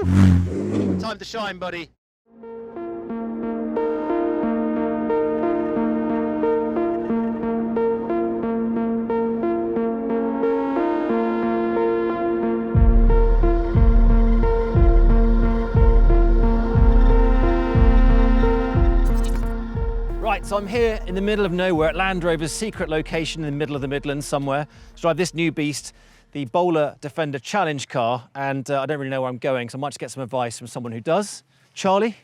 Woo! Time to shine, buddy. Right, so I'm here in the middle of nowhere at Land Rover's secret location in the middle of the Midlands somewhere to drive this new beast, the Bowler Defender Challenge car, and I don't really know where I'm going, so I might just get some advice from someone who does. Charlie,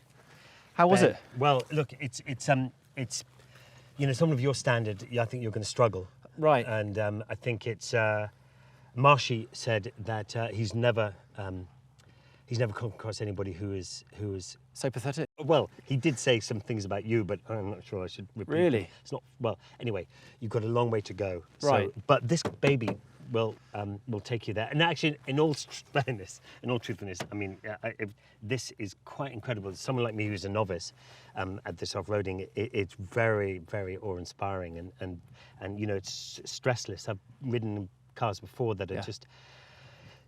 how was it? Well, look, it's you know, someone of your standard, I think you're going to struggle. Right. And I think it's Marshy said that he's never come across anybody who is So pathetic. well. He did say some things about you, but I'm not sure I should repeat. Really? Them. It's not well. Anyway, you've got a long way to go. Right. So, but this baby will take you there. And actually, in all fairness, in all truthfulness, I mean, this is quite incredible. Someone like me who's a novice at this off-roading, it's very, very awe-inspiring, and you know, it's stressless. I've ridden cars before that are just,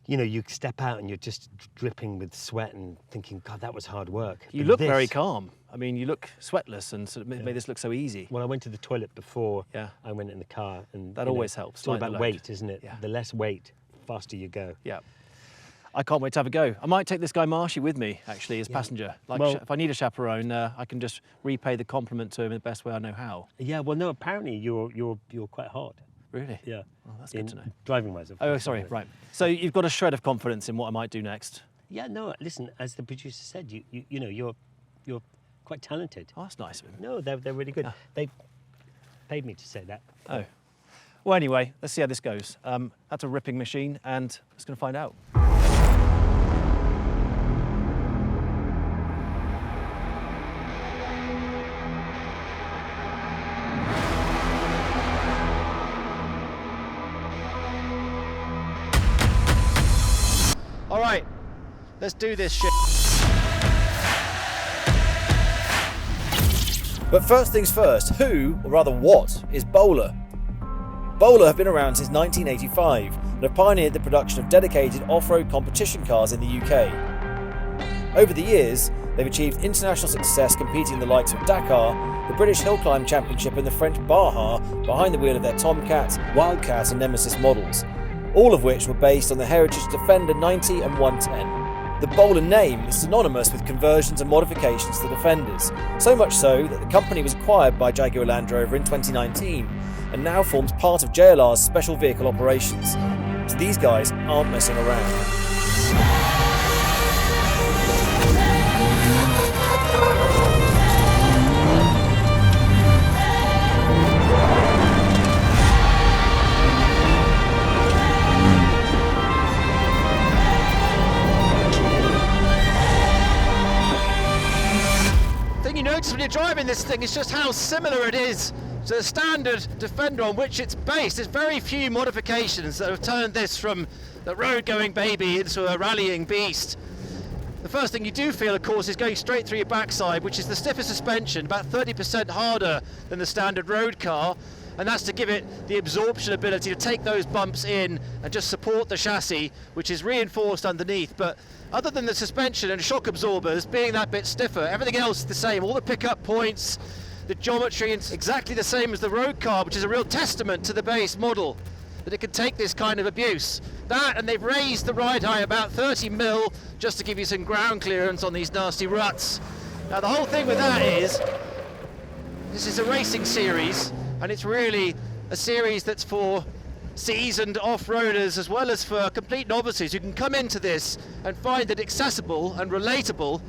you know, you step out and you're just dripping with sweat and thinking, God, that was hard work. You look very calm. I mean, you look sweatless and sort of made this look so easy. Well, I went to the toilet before I went in the car, and that always helps. It's all about weight, isn't it? Yeah. The less weight, faster you go. Yeah. I can't wait to have a go. I might take this guy Marshy with me, actually, as passenger. Like, well, if I need a chaperone, I can just repay the compliment to him in the best way I know how. Yeah. Well, no. Apparently, you're quite hard. Really? Yeah. Well, that's good to know. Driving-wise, of Oh, course. sorry. Right. So you've got a shred of confidence in what I might do next. Yeah. No. Listen, as the producer said, you know, you're quite talented. Oh, that's nice of him. No, they're really good. Yeah. They paid me to say that. Oh. Well, anyway, let's see how this goes. That's a ripping machine, and I'm just going to find out. All right, let's do this shit. But first things first, who, or rather what, is Bowler? Bowler have been around since 1985 and have pioneered the production of dedicated off-road competition cars in the UK. Over the years, they've achieved international success competing in the likes of Dakar, the British Hill Climb Championship and the French Baja behind the wheel of their Tomcat, Wildcat and Nemesis models, all of which were based on the Heritage Defender 90 and 110. The Bowler name is synonymous with conversions and modifications to the Defenders, so much so that the company was acquired by Jaguar Land Rover in 2019 and now forms part of JLR's special vehicle operations. So these guys aren't messing around. You notice when you're driving this thing, it's just how similar it is to the standard Defender on which it's based. There's very few modifications that have turned this from the road-going baby into a rallying beast. The first thing you do feel, of course, is going straight through your backside, which is the stiffer suspension, about 30% harder than the standard road car, and that's to give it the absorption ability to take those bumps in and just support the chassis, which is reinforced underneath. But other than the suspension and shock absorbers being that bit stiffer, everything else is the same. All the pickup points, the geometry, it's exactly the same as the road car, which is a real testament to the base model, that it can take this kind of abuse. That, and they've raised the ride height about 30 mil just to give you some ground clearance on these nasty ruts. Now the whole thing with that is, this is a racing series, and it's really a series that's for seasoned off-roaders as well as for complete novices who can come into this and find it accessible and relatable,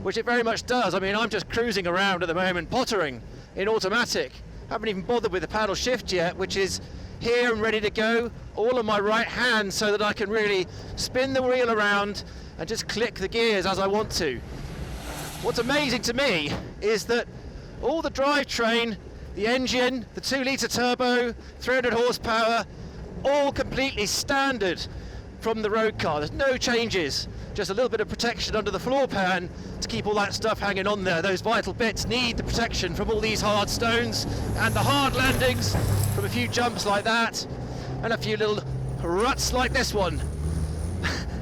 which it very much does. I mean, I'm just cruising around at the moment, pottering in automatic. Haven't even bothered with the paddle shift yet, which is here and ready to go, all on my right hand so that I can really spin the wheel around and just click the gears as I want to. What's amazing to me is that all the drivetrain, the engine, the 2-litre turbo, 300 horsepower, all completely standard from the road car. There's no changes, just a little bit of protection under the floor pan to keep all that stuff hanging on there. Those vital bits need the protection from all these hard stones and the hard landings from a few jumps like that and a few little ruts like this one.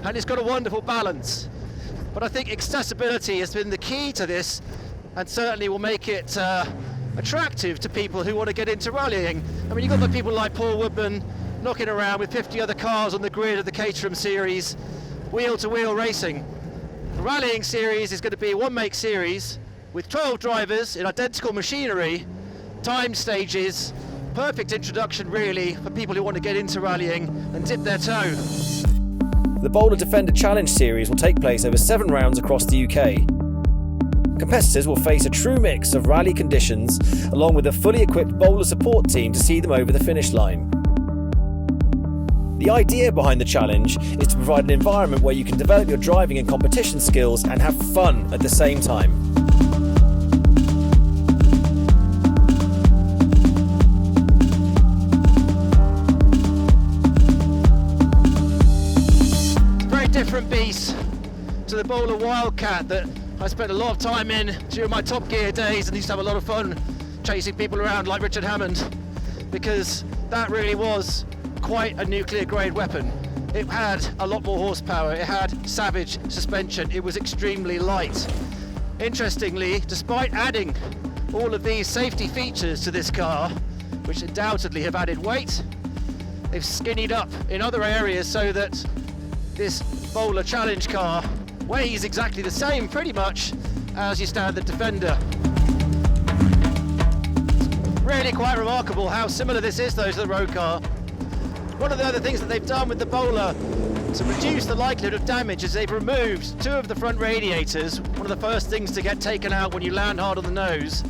And it's got a wonderful balance. But I think accessibility has been the key to this, and certainly will make it attractive to people who want to get into rallying. I mean, you've got the people like Paul Woodman knocking around with 50 other cars on the grid of the Caterham series, wheel-to-wheel racing. The rallying series is going to be a one-make series with 12 drivers in identical machinery, time stages, perfect introduction really for people who want to get into rallying and dip their toe. The Bowler Defender Challenge Series will take place over 7 rounds across the UK. Competitors will face a true mix of rally conditions along with a fully equipped bowler support team to see them over the finish line. The idea behind the challenge is to provide an environment where you can develop your driving and competition skills and have fun at the same time. Different beast to the Bowler Wildcat that I spent a lot of time in during my Top Gear days, and used to have a lot of fun chasing people around like Richard Hammond, because that really was quite a nuclear grade weapon. It had a lot more horsepower, it had savage suspension, it was extremely light. Interestingly, despite adding all of these safety features to this car, which undoubtedly have added weight, they've skinnied up in other areas so that this Bowler Challenge car weighs exactly the same pretty much as your standard Defender. Really quite remarkable how similar this is though to the road car. One of the other things that they've done with the Bowler to reduce the likelihood of damage is they've removed 2 of the front radiators, one of the first things to get taken out when you land hard on the nose.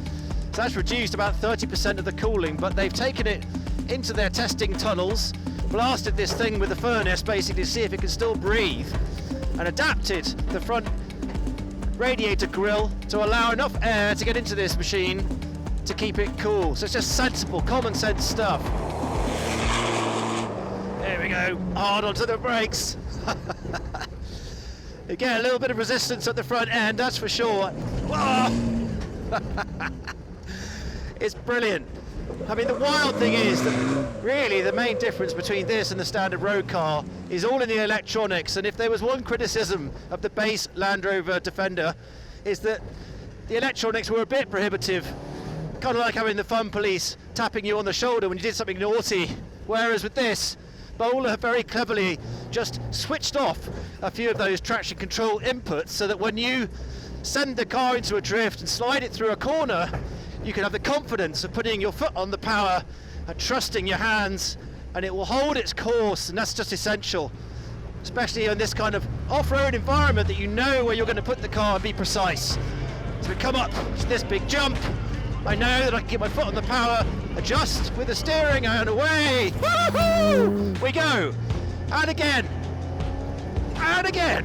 So that's reduced about 30% of the cooling, but they've taken it into their testing tunnels, blasted this thing with a furnace basically to see if it can still breathe, and adapted the front radiator grille to allow enough air to get into this machine to keep it cool. So it's just sensible, common sense stuff. There we go, hard onto the brakes. You get a little bit of resistance at the front end, that's for sure. Whoa! It's brilliant. I mean, the wild thing is that really the main difference between this and the standard road car is all in the electronics, and if there was one criticism of the base Land Rover Defender, is that the electronics were a bit prohibitive, kind of like having the fun police tapping you on the shoulder when you did something naughty, whereas with this, Bowler have very cleverly just switched off a few of those traction control inputs so that when you send the car into a drift and slide it through a corner, you can have the confidence of putting your foot on the power and trusting your hands, and it will hold its course, and that's just essential, especially in this kind of off-road environment that you know where you're going to put the car and be precise. So we come up to this big jump, I know that I can get my foot on the power, adjust with the steering, and away! Woo-hoo! We go! And again! And again!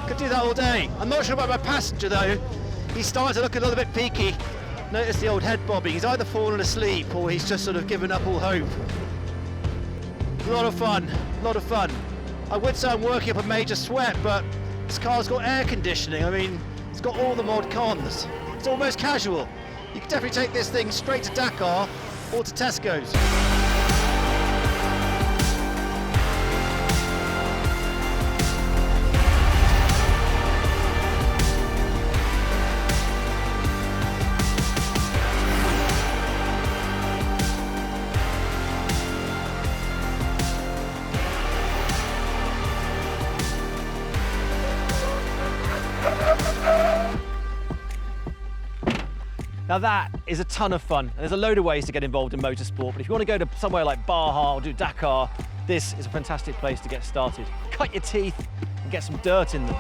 Could do that all day. I'm not sure about my passenger though. He's starting to look a little bit peaky. Notice the old head bobbing. He's either fallen asleep or he's just sort of given up all hope. A lot of fun, a lot of fun. I would say I'm working up a major sweat, but this car's got air conditioning. I mean, it's got all the mod cons. It's almost casual. You can definitely take this thing straight to Dakar or to Tesco's. Now that is a ton of fun. There's a load of ways to get involved in motorsport, but if you want to go to somewhere like Baja or do Dakar, this is a fantastic place to get started. Cut your teeth and get some dirt in them.